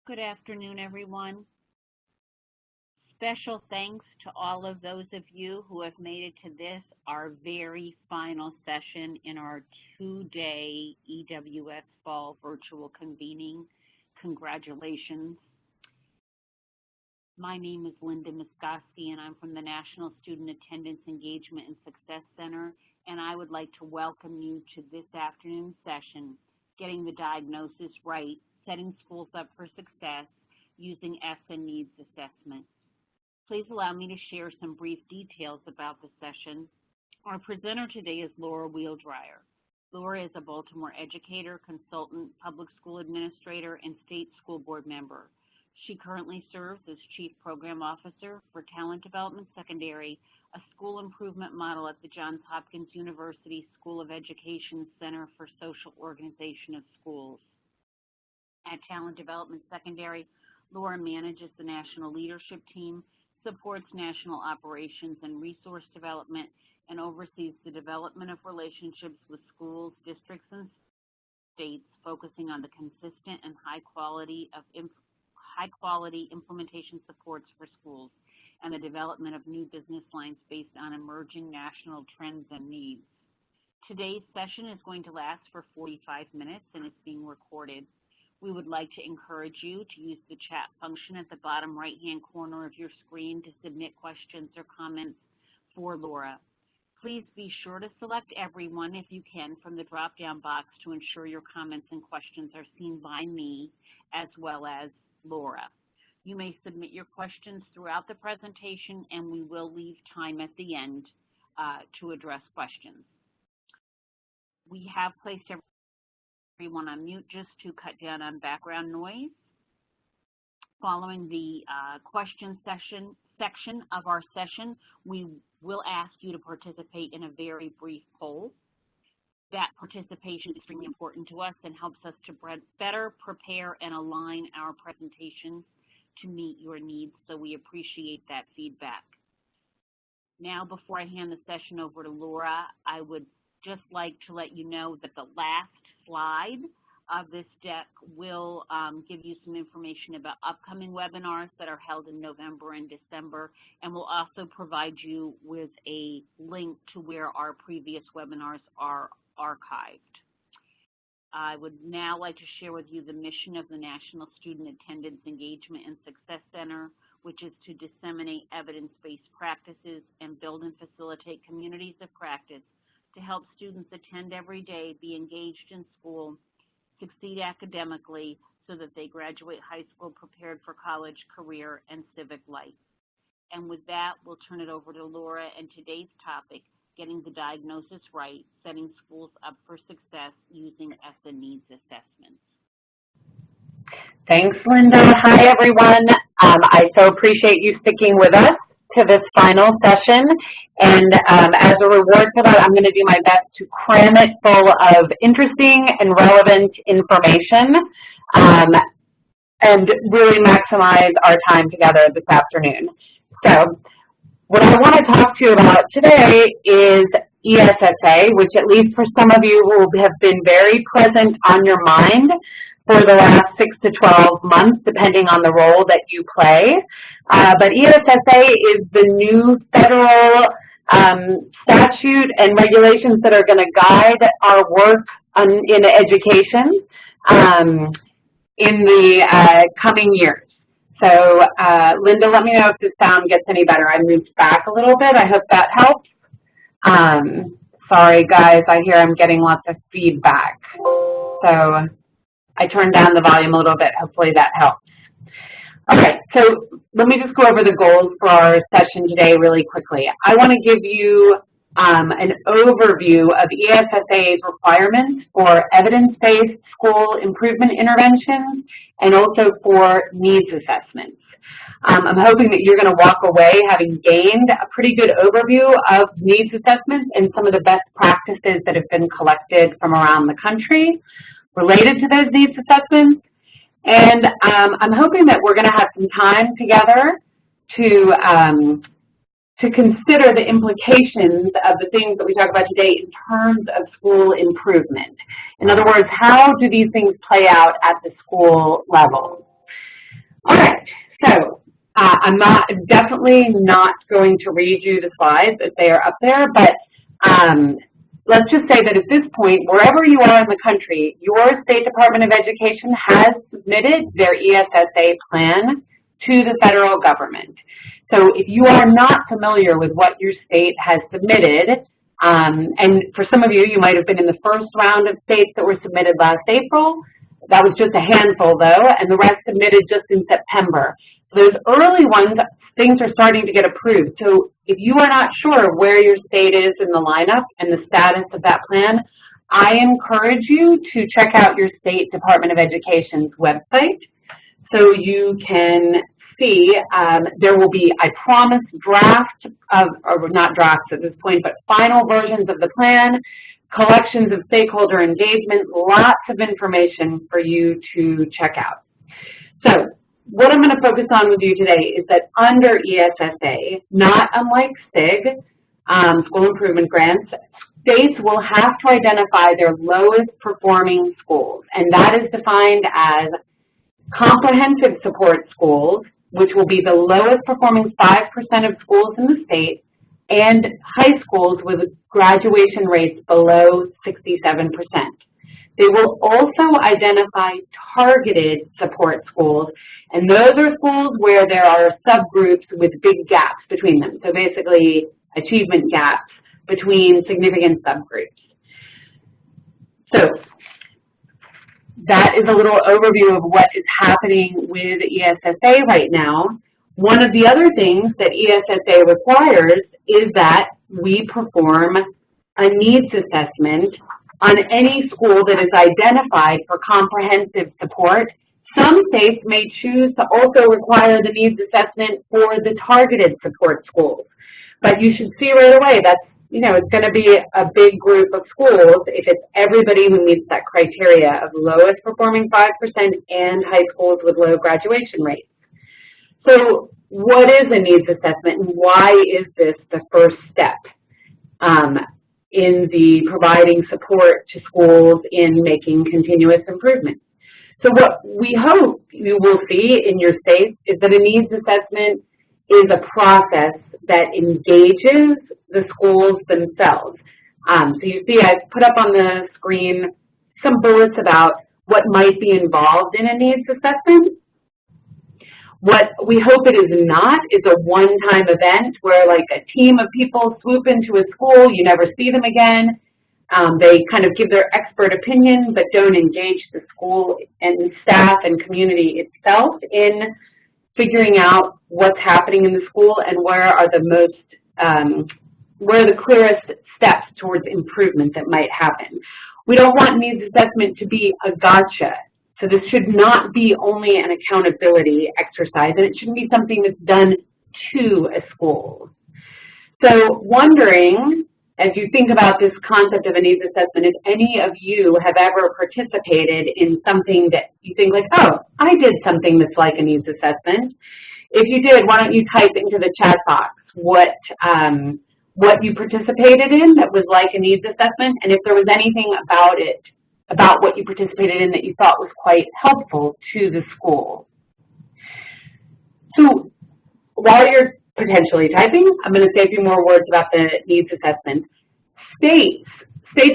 Good afternoon, everyone. Special thanks to all of those of you who have made it to this, our very final session in our two-day EWS Fall virtual convening. Congratulations. My name is Linda Miscoski, and I'm from the National Student Attendance Engagement and Success Center, and I would like to welcome you to this afternoon's session, Getting the Diagnosis Right, Setting Schools Up for Success Using ESSA Needs Assessment. Please allow me to share some brief details about the session. Our presenter today is Laura Wheeldryer. Laura is a Baltimore educator, consultant, public school administrator, and state school board member. She currently serves as Chief Program Officer for Talent Development Secondary, a school improvement model at the Johns Hopkins University School of Education Center for Social Organization of Schools. At Talent Development Secondary, Laura manages the national leadership team, supports national operations and resource development, and oversees the development of relationships with schools, districts, and states, focusing on the consistent and high quality implementation supports for schools and the development of new business lines based on emerging national trends and needs. Today's session is going to last for 45 minutes and it's being recorded. We would like to encourage you to use the chat function at the bottom right-hand corner of your screen to submit questions or comments for Laura. Please be sure to select everyone, if you can, from the drop-down box to ensure your comments and questions are seen by me as well as Laura. You may submit your questions throughout the presentation, and we will leave time at the end to address questions. We have placed everyone on mute just to cut down on background noise. Following the question section of our session, we will ask you to participate in a very brief poll. That participation is extremely important to us and helps us to better prepare and align our presentations to meet your needs, so we appreciate that feedback. Now, before I hand the session over to Laura, I would just like to let you know that the last slide of this deck will give you some information about upcoming webinars that are held in November and December, and will also provide you with a link to where our previous webinars are archived. I would now like to share with you the mission of the National Student Attendance Engagement and Success Center, which is to disseminate evidence-based practices and build and facilitate communities of practice to help students attend every day, be engaged in school, succeed academically so that they graduate high school prepared for college, career, and civic life. And with that, we'll turn it over to Laura and today's topic, Getting the Diagnosis Right, Setting Schools Up for Success Using ESSA Needs Assessments. Thanks, Linda. Hi, everyone. I so appreciate you sticking with us to this final session. And as a reward for that, I'm going to do my best to cram it full of interesting and relevant information and really maximize our time together this afternoon. So what I want to talk to you about today is ESSA, which at least for some of you will have been very present on your mind for the last 6 to 12 months, depending on the role that you play. But ESSA is the new federal statute and regulations that are going to guide our work in education in the coming years. So, Linda, let me know if the sound gets any better. I moved back a little bit. I hope that helps. Sorry, guys. I hear I'm getting lots of feedback. So I turned down the volume a little bit. Hopefully that helps. All right, so let me just go over the goals for our session today really quickly. I want to give you an overview of ESSA's requirements for evidence-based school improvement interventions and also for needs assessments. I'm hoping that you're going to walk away having gained a pretty good overview of needs assessments and some of the best practices that have been collected from around the country related to those needs assessments. And I'm hoping that we're going to have some time together to consider the implications of the things that we talk about today in terms of school improvement. In other words, how do these things play out at the school level? All right, so I'm definitely not going to read you the slides if they are up there, but let's just say that at this point, wherever you are in the country, your State Department of Education has submitted their ESSA plan to the federal government. So if you are not familiar with what your state has submitted, and for some of you, you might have been in the first round of states that were submitted last April. That was just a handful, though, and the rest submitted just in September. So those early ones, things are starting to get approved. So if you are not sure where your state is in the lineup and the status of that plan, I encourage you to check out your State Department of Education's website so you can see there will be, I promise, drafts of, or not drafts at this point, but final versions of the plan, collections of stakeholder engagement, lots of information for you to check out. So what I'm going to focus on with you today is that under ESSA, not unlike SIG, School Improvement Grants, states will have to identify their lowest performing schools, and that is defined as comprehensive support schools, which will be the lowest performing 5% of schools in the state, and high schools with graduation rates below 67%. They will also identify targeted support schools, and those are schools where there are subgroups with big gaps between them, so basically achievement gaps between significant subgroups. So that is a little overview of what is happening with ESSA right now. One of the other things that ESSA requires is that we perform a needs assessment on any school that is identified for comprehensive support. Some states may choose to also require the needs assessment for the targeted support schools. But you should see right away that's, it's going to be a big group of schools if it's everybody who meets that criteria of lowest performing 5% and high schools with low graduation rates. So what is a needs assessment, and why is this the first step in the providing support to schools in making continuous improvement? So what we hope you will see in your state is that a needs assessment is a process that engages the schools themselves. So you see I've put up on the screen some bullets about what might be involved in a needs assessment. What we hope it is not is a one-time event where like a team of people swoop into a school, you never see them again. They kind of give their expert opinion but don't engage the school and staff and community itself in figuring out what's happening in the school and where are the most, where are the clearest steps towards improvement that might happen. We don't want needs assessment to be a gotcha. So this should not be only an accountability exercise, and it shouldn't be something that's done to a school. So wondering, as you think about this concept of a needs assessment, if any of you have ever participated in something that you think like, oh, I did something that's like a needs assessment. If you did, why don't you type into the chat box what you participated in that was like a needs assessment, and if there was anything about it, about what you participated in that you thought was quite helpful to the school. So while you're potentially typing, I'm going to say a few more words about the needs assessment. State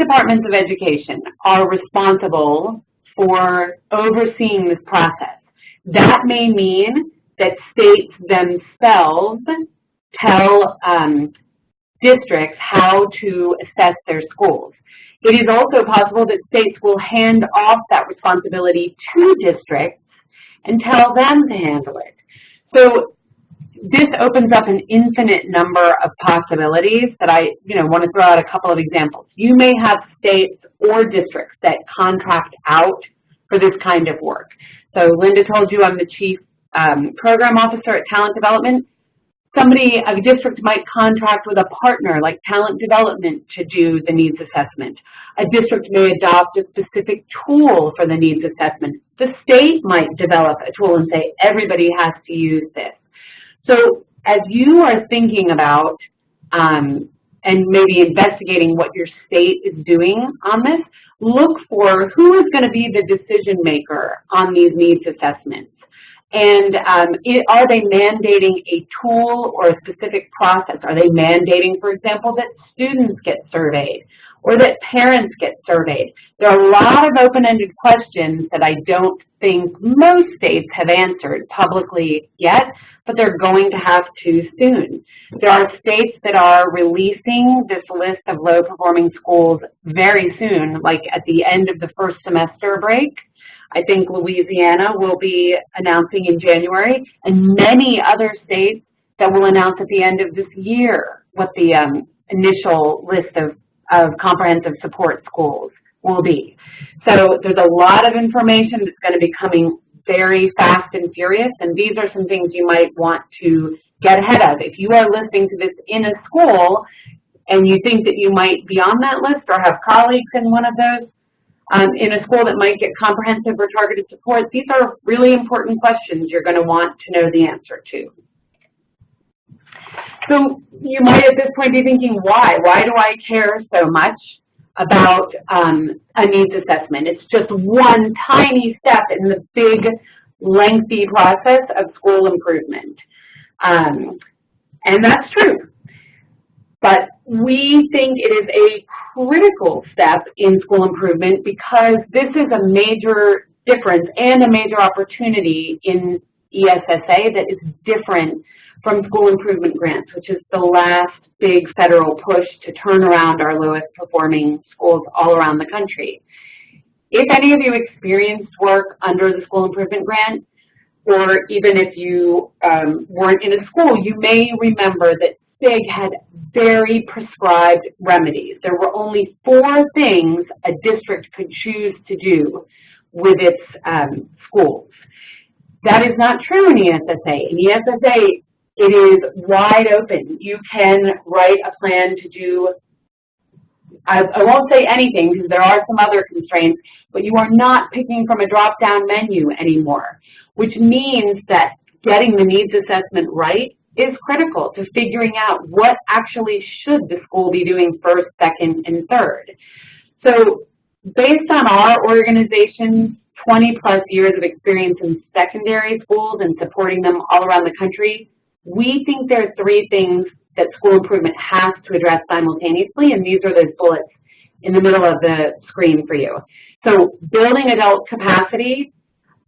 departments of education are responsible for overseeing this process. That may mean that states themselves tell districts how to assess their schools. It is also possible that states will hand off that responsibility to districts and tell them to handle it. So this opens up an infinite number of possibilities that I want to throw out a couple of examples. You may have states or districts that contract out for this kind of work. So Linda told you I'm the Chief Program Officer at Talent Development. A district might contract with a partner like Talent Development to do the needs assessment. A district may adopt a specific tool for the needs assessment. The state might develop a tool and say everybody has to use this. So as you are thinking about and maybe investigating what your state is doing on this, look for who is going to be the decision maker on these needs assessments. And are they mandating a tool or a specific process? Are they mandating, for example, that students get surveyed or that parents get surveyed? There are a lot of open-ended questions that I don't think most states have answered publicly yet, but they're going to have to soon. There are states that are releasing this list of low-performing schools very soon, like at the end of the first semester break. I think Louisiana will be announcing in January, and many other states that will announce at the end of this year what the initial list of comprehensive support schools will be. So there's a lot of information that's going to be coming very fast and furious, and these are some things you might want to get ahead of. If you are listening to this in a school and you think that you might be on that list or have colleagues in one of those, in a school that might get comprehensive or targeted support, these are really important questions you're going to want to know the answer to. So you might at this point be thinking, why? Why do I care so much about a needs assessment? It's just one tiny step in the big, lengthy process of school improvement. And that's true. But we think it is a critical step in school improvement because this is a major difference and a major opportunity in ESSA that is different from school improvement grants, which is the last big federal push to turn around our lowest performing schools all around the country. If any of you experienced work under the school improvement grant, or even if you weren't in a school, you may remember that SIG had very prescribed remedies. There were only 4 things a district could choose to do with its schools. That is not true in ESSA. In ESSA, it is wide open. You can write a plan to do, I won't say anything because there are some other constraints, but you are not picking from a drop-down menu anymore, which means that getting the needs assessment right is critical to figuring out what actually should the school be doing first, second, and third. So based on our organization's 20-plus years of experience in secondary schools and supporting them all around the country, we think there are 3 things that school improvement has to address simultaneously, and these are those bullets in the middle of the screen for you. So building adult capacity,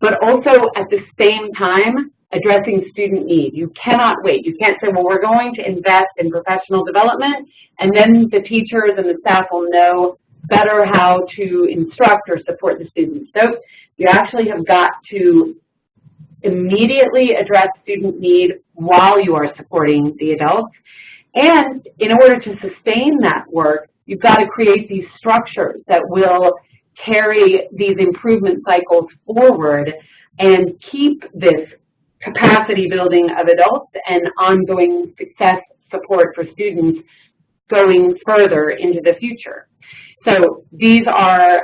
but also at the same time, addressing student need. You cannot wait. You can't say, well, we're going to invest in professional development, and then the teachers and the staff will know better how to instruct or support the students. So you actually have got to immediately address student need while you are supporting the adults. And in order to sustain that work, you've got to create these structures that will carry these improvement cycles forward and keep this capacity building of adults and ongoing success support for students going further into the future. So these are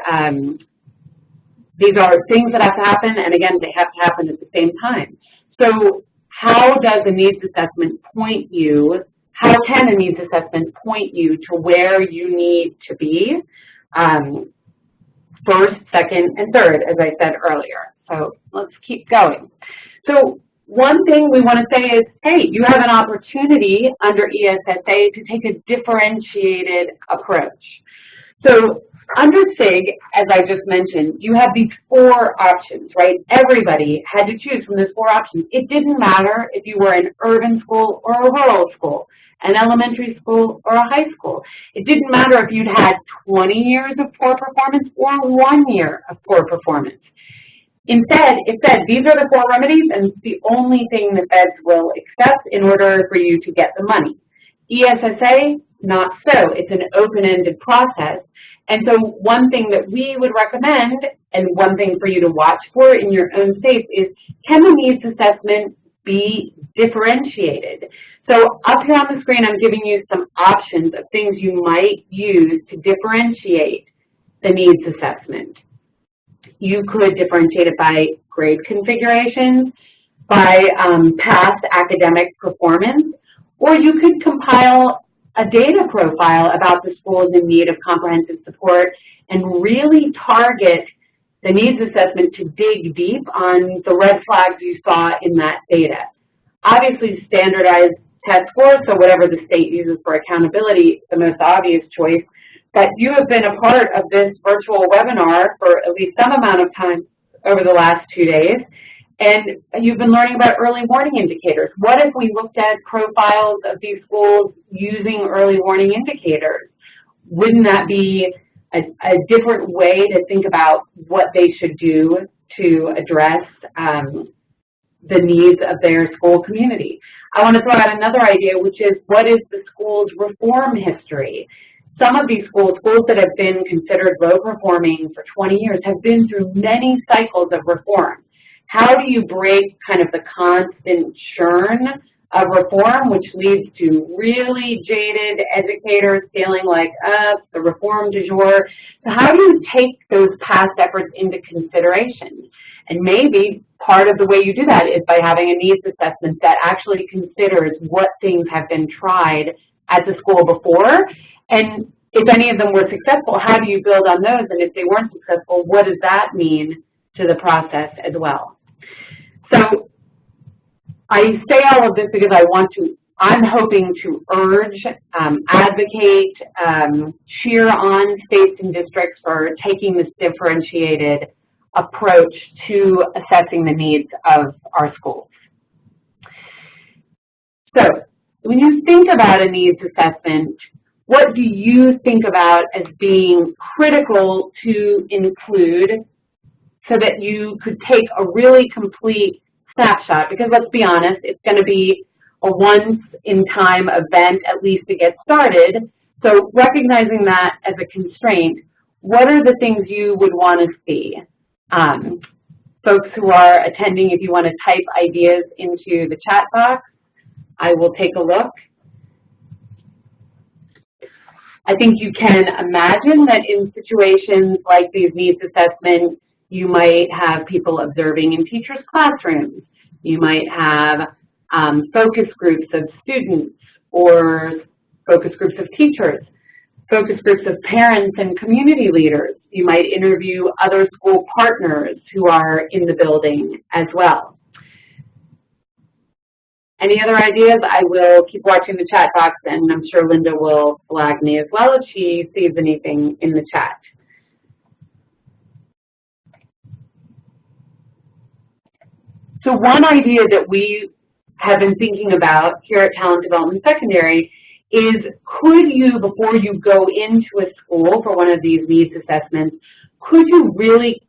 things that have to happen, and again, they have to happen at the same time. So how does a needs assessment point you, how can a needs assessment point you to where you need to be first, second, and third, as I said earlier. So let's keep going. So one thing we want to say is, hey, you have an opportunity under ESSA to take a differentiated approach. So under SIG, as I just mentioned, you have these 4 options, right? Everybody had to choose from those 4 options. It didn't matter if you were an urban school or a rural school, an elementary school or a high school. It didn't matter if you'd had 20 years of poor performance or 1 year of poor performance. Instead, it said these are the 4 remedies, and it's the only thing the feds will accept in order for you to get the money. ESSA, not so. It's an open-ended process. And so one thing that we would recommend, and one thing for you to watch for in your own state, is can the needs assessment be differentiated? So up here on the screen, I'm giving you some options of things you might use to differentiate the needs assessment. You could differentiate it by grade configurations, by past academic performance, or you could compile a data profile about the schools in need of comprehensive support and really target the needs assessment to dig deep on the red flags you saw in that data. Obviously, standardized test scores, so whatever the state uses for accountability, the most obvious choice. But you have been a part of this virtual webinar for at least some amount of time over the last 2 days, and you've been learning about early warning indicators. What if we looked at profiles of these schools using early warning indicators? Wouldn't that be a different way to think about what they should do to address the needs of their school community? I want to throw out another idea, which is, what is the school's reform history? Some of these schools that have been considered low performing for 20 years, have been through many cycles of reform. How do you break kind of the constant churn of reform, which leads to really jaded educators feeling like, the reform du jour? So how do you take those past efforts into consideration? And maybe part of the way you do that is by having a needs assessment that actually considers what things have been tried at the school before, and if any of them were successful, how do you build on those? And if they weren't successful, what does that mean to the process as well? So I say all of this because I'm hoping to urge, advocate, cheer on states and districts for taking this differentiated approach to assessing the needs of our schools. So when you think about a needs assessment, what do you think about as being critical to include so that you could take a really complete snapshot? Because let's be honest, it's going to be a once-in-time event, at least to get started. So recognizing that as a constraint, what are the things you would want to see? Folks who are attending, if you want to type ideas into the chat box, I will take a look. I think you can imagine that in situations like these needs assessments, you might have people observing in teachers' classrooms. You might have focus groups of students or focus groups of teachers, focus groups of parents and community leaders. You might interview other school partners who are in the building as well. Any other ideas? I will keep watching the chat box, and I'm sure Linda will flag me as well if she sees anything in the chat. So one idea that we have been thinking about here at Talent Development Secondary is, could you, before you go into a school for one of these needs assessments, could you really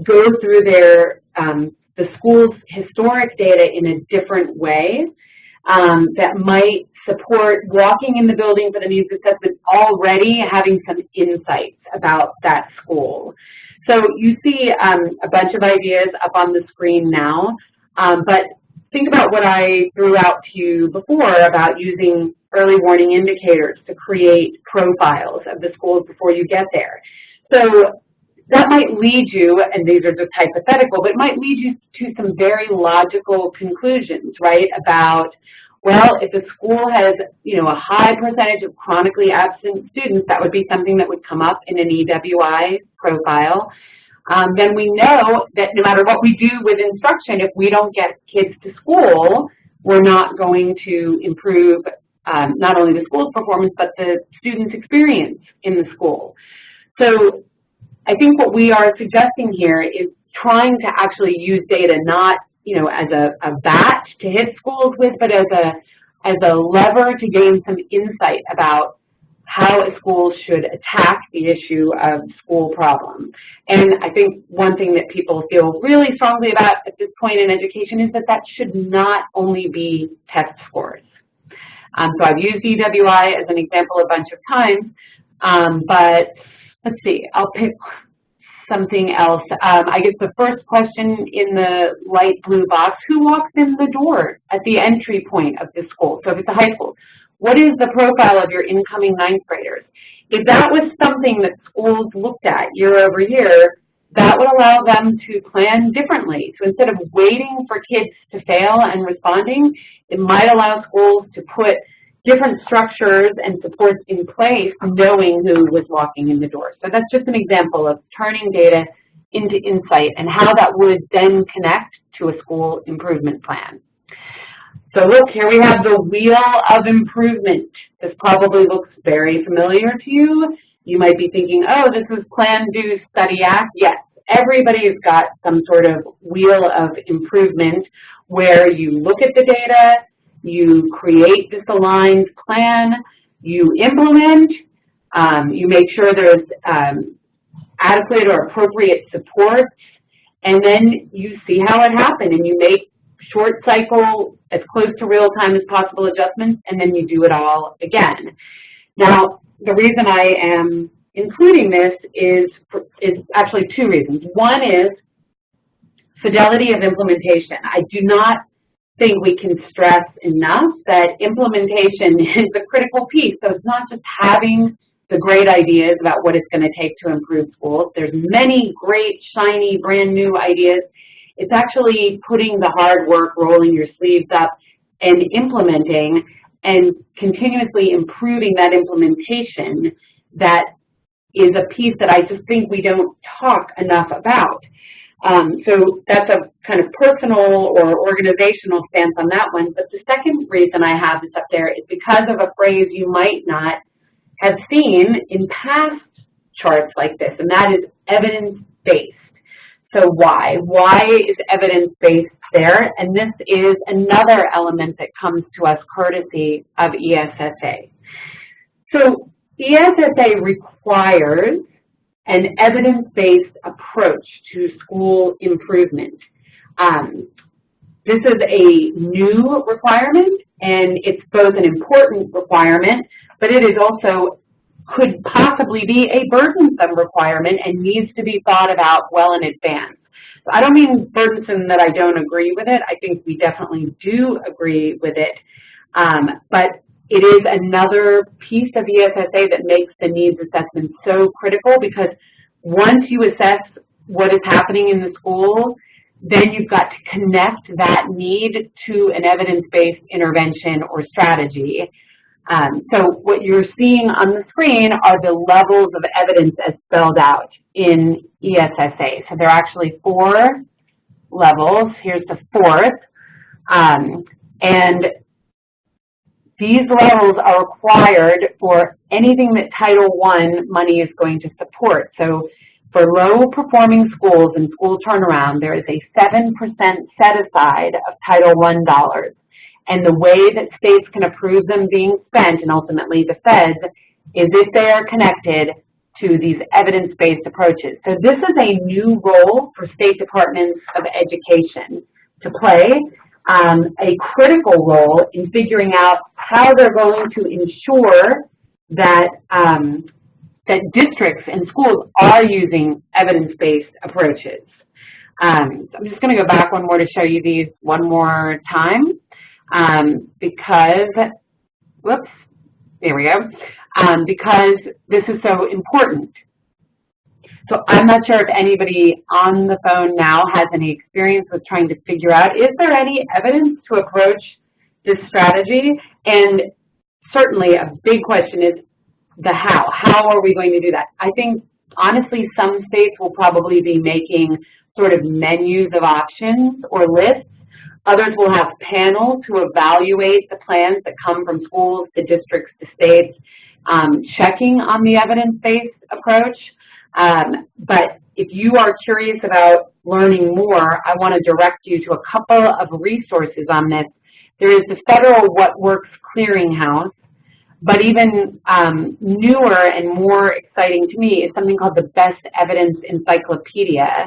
go through the school's historic data in a different way that might support walking in the building for the needs assessment already having some insights about that school? So you see a bunch of ideas up on the screen now, but think about what I threw out to you before about using early warning indicators to create profiles of the schools before you get there. So that might lead you, and these are just hypothetical, but it might lead you to some very logical conclusions, right, about, well, if a school has, a high percentage of chronically absent students, that would be something that would come up in an EWI profile. Then we know that no matter what we do with instruction, if we don't get kids to school, we're not going to improve not only the school's performance, but the students' experience in the school. So I think what we are suggesting here is trying to actually use data not, as a bat to hit schools with, but as a lever to gain some insight about how a school should attack the issue of school problems. And I think one thing that people feel really strongly about at this point in education is that that should not only be test scores. So I've used EWI as an example a bunch of times, but let's see, I'll pick something else. I guess the first question in the light blue box, who walks in the door at the entry point of the school? So if it's a high school, what is the profile of your incoming ninth graders? If that was something that schools looked at year over year, that would allow them to plan differently. So instead of waiting for kids to fail and responding, it might allow schools to put different structures and supports in place knowing who was walking in the door. So that's just an example of turning data into insight and how that would then connect to a school improvement plan. So look, here we have the wheel of improvement. This probably looks very familiar to you. You might be thinking, oh, this is Plan, Do, Study, Act. Yes, everybody's got some sort of wheel of improvement where you look at the data, you create this aligned plan, you implement, you make sure there's adequate or appropriate support, and then you see how it happened, and you make short cycle, as close to real time as possible adjustments, and then you do it all again. Now, the reason I am including this is actually two reasons. One is fidelity of implementation. I do not think we can stress enough that implementation is a critical piece. So it's not just having the great ideas about what it's going to take to improve schools. There's many great, shiny, brand new ideas. It's actually putting the hard work, rolling your sleeves up, and implementing and continuously improving that implementation that is a piece that I just think we don't talk enough about. So that's a kind of personal or organizational stance on that one. But the second reason I have this up there is because of a phrase you might not have seen in past charts like this, and that is evidence-based. So why? Why is evidence-based there? And this is another element that comes to us courtesy of ESSA. So ESSA requires an evidence-based approach to school improvement. This is a new requirement, and it's both an important requirement, but it is also could possibly be a burdensome requirement and needs to be thought about well in advance. So I don't mean burdensome that I don't agree with it. I think we definitely do agree with it, but it is another piece of ESSA that makes the needs assessment so critical, because once you assess what is happening in the school, then you've got to connect that need to an evidence-based intervention or strategy. So what you're seeing on the screen are the levels of evidence as spelled out in ESSA. So there are actually 4 levels. Here's the 4th. And these levels are required for anything that Title I money is going to support. So for low-performing schools and school turnaround, there is a 7% set-aside of Title I dollars. And the way that states can approve them being spent, and ultimately the feds, is if they are connected to these evidence-based approaches. So this is a new role for state departments of education to play, a critical role in figuring out how they're going to ensure that that districts and schools are using evidence-based approaches. I'm just going to go back one more to show you these one more time. Because, whoops, there we go, because this is so important. So I'm not sure if anybody on the phone now has any experience with trying to figure out, is there any evidence to approach this strategy? And certainly a big question is the how. How are we going to do that? I think, honestly, some states will probably be making sort of menus of options or lists. Others will have panels to evaluate the plans that come from schools to districts to states, checking on the evidence-based approach. But if you are curious about learning more, I want to direct you to a couple of resources on this. There is the Federal What Works Clearinghouse, but even newer and more exciting to me is something called the Best Evidence Encyclopedia.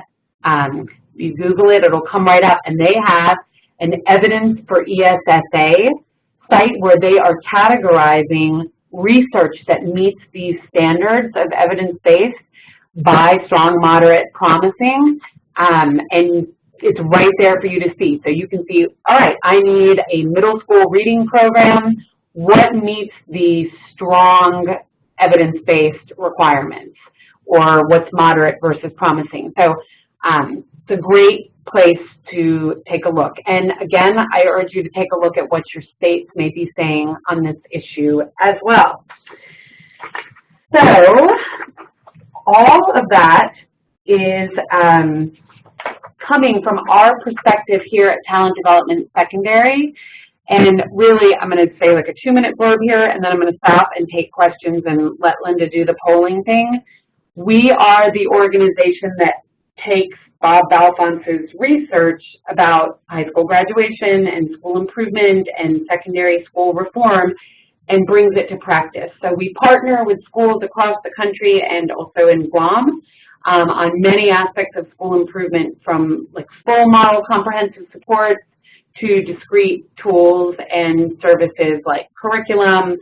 You Google it, it'll come right up, and they have an Evidence for ESSA site where they are categorizing research that meets these standards of evidence-based by strong, moderate, promising, and it's right there for you to see. So you can see, all right, I need a middle school reading program. What meets the strong evidence-based requirements, or what's moderate versus promising? So it's a great place to take a look. And again, I urge you to take a look at what your states may be saying on this issue as well. So all of that is coming from our perspective here at Talent Development Secondary. And really, I'm going to say like a 2-minute blurb here, and then I'm going to stop and take questions and let Linda do the polling thing. We are the organization that takes Bob Balfonte's research about high school graduation and school improvement and secondary school reform and brings it to practice. So we partner with schools across the country and also in Guam on many aspects of school improvement, from like full model comprehensive supports to discrete tools and services like curriculum,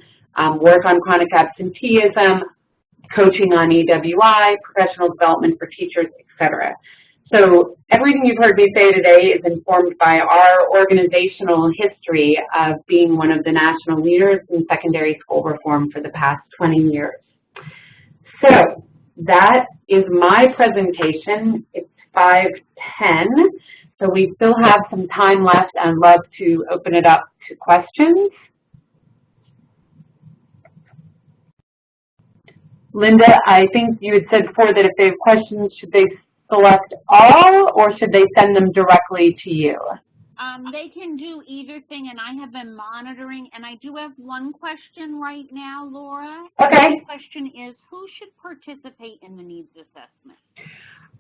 work on chronic absenteeism, coaching on EWI, professional development for teachers, etc. So everything you've heard me say today is informed by our organizational history of being one of the national leaders in secondary school reform for the past 20 years. So that is my presentation. It's 5:10, so we still have some time left. I'd love to open it up to questions. Linda, I think you had said before that if they have questions, should they select all or should they send them directly to you? They can do either thing, and I have been monitoring, and I do have one question right now, Laura. Okay. The question is, who should participate in the needs assessment?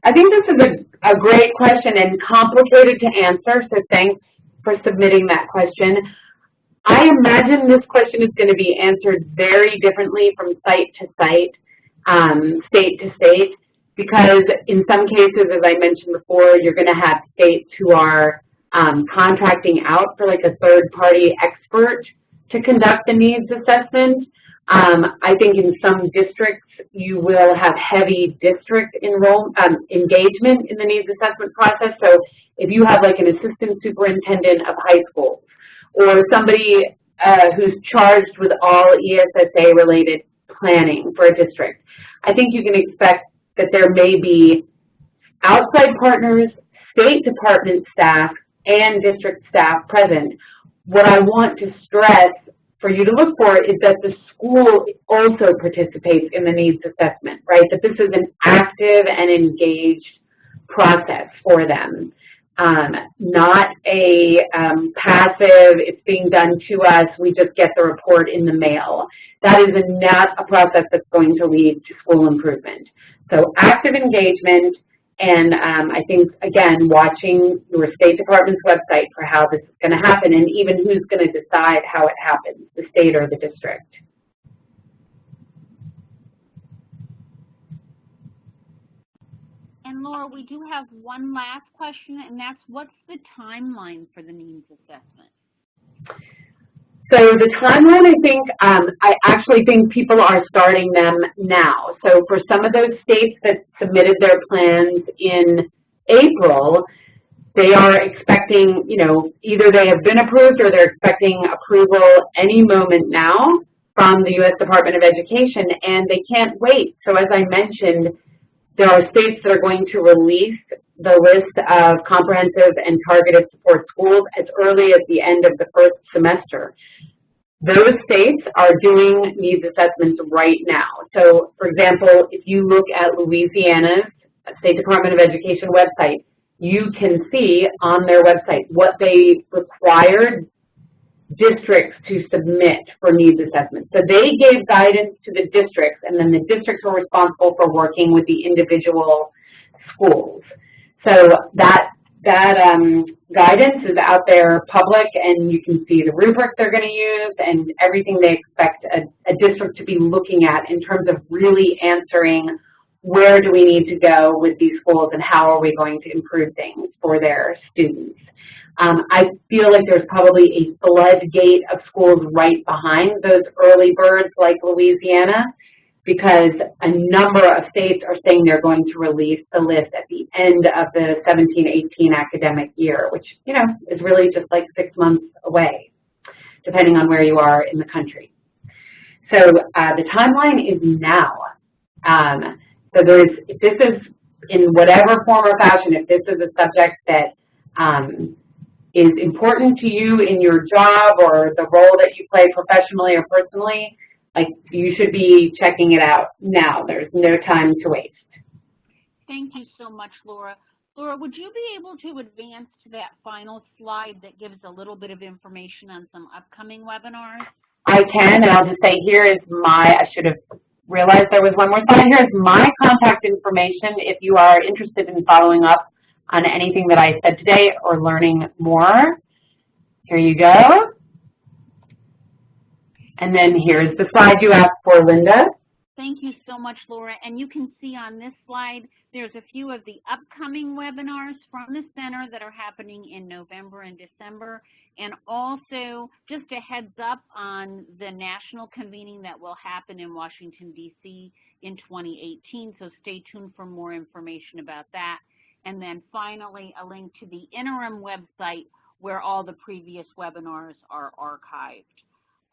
I think this is a great question and complicated to answer, so thanks for submitting that question. I imagine this question is going to be answered very differently from site to site, state to state, because in some cases, as I mentioned before, you're going to have states who are contracting out for like a third-party expert to conduct the needs assessment. I think in some districts you will have heavy district engagement in the needs assessment process. So if you have like an assistant superintendent of high schools or somebody who's charged with all ESSA-related planning for a district, I think you can expect that there may be outside partners, State Department staff, and district staff present. What I want to stress for you to look for is that the school also participates in the needs assessment, right? That this is an active and engaged process for them, not a passive, it's being done to us, we just get the report in the mail. That is not a process that's going to lead to school improvement. So active engagement, and I think, again, watching your State Department's website for how this is going to happen and even who's going to decide how it happens, the state or the district. And Laura, we do have one last question, and that's what's the timeline for the needs assessment? So the timeline, I think, I actually think people are starting them now. So for some of those states that submitted their plans in April, they are expecting, you know, either they have been approved or they're expecting approval any moment now from the U.S. Department of Education, and they can't wait. So as I mentioned, there are states that are going to release the list of comprehensive and targeted support schools as early as the end of the first semester. Those states are doing needs assessments right now. So, for example, if you look at Louisiana's State Department of Education website, you can see on their website what they required districts to submit for needs assessments. So they gave guidance to the districts, and then the districts were responsible for working with the individual schools. So that guidance is out there public, and you can see the rubric they're going to use and everything they expect a district to be looking at in terms of really answering where do we need to go with these schools and how are we going to improve things for their students. I feel like there's probably a floodgate of schools right behind those early birds like Louisiana, because a number of states are saying they're going to release the list at the end of the 17-18 academic year, which, you know, is really just like 6 months away, depending on where you are in the country. So the timeline is now. So if this is in whatever form or fashion, if this is a subject that is important to you in your job or the role that you play professionally or personally, like, you should be checking it out now. There's no time to waste. Thank you so much, Laura. Laura, would you be able to advance to that final slide that gives a little bit of information on some upcoming webinars? I can, and I'll just say here is I should have realized there was one more slide. Here is my contact information if you are interested in following up on anything that I said today or learning more. Here you go. And then here's the slide you asked for, Linda. Thank you so much, Laura. And you can see on this slide, there's a few of the upcoming webinars from the center that are happening in November and December. And also, just a heads up on the national convening that will happen in Washington, D.C. in 2018. So stay tuned for more information about that. And then finally, a link to the interim website where all the previous webinars are archived.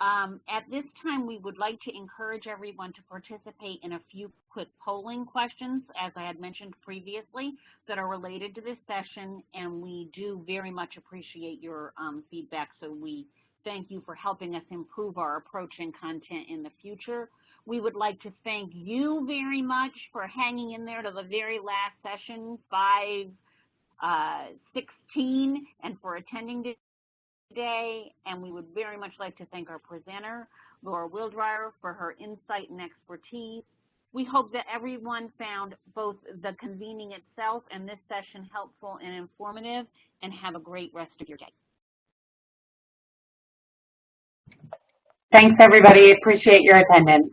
At this time, we would like to encourage everyone to participate in a few quick polling questions, as I had mentioned previously, that are related to this session, and we do very much appreciate your feedback, so we thank you for helping us improve our approach and content in the future. We would like to thank you very much for hanging in there to the very last session, 5:16, and for attending today, and we would very much like to thank our presenter, Laura Wildreyer, for her insight and expertise. We hope that everyone found both the convening itself and this session helpful and informative, and have a great rest of your day. Thanks, everybody. Appreciate your attendance.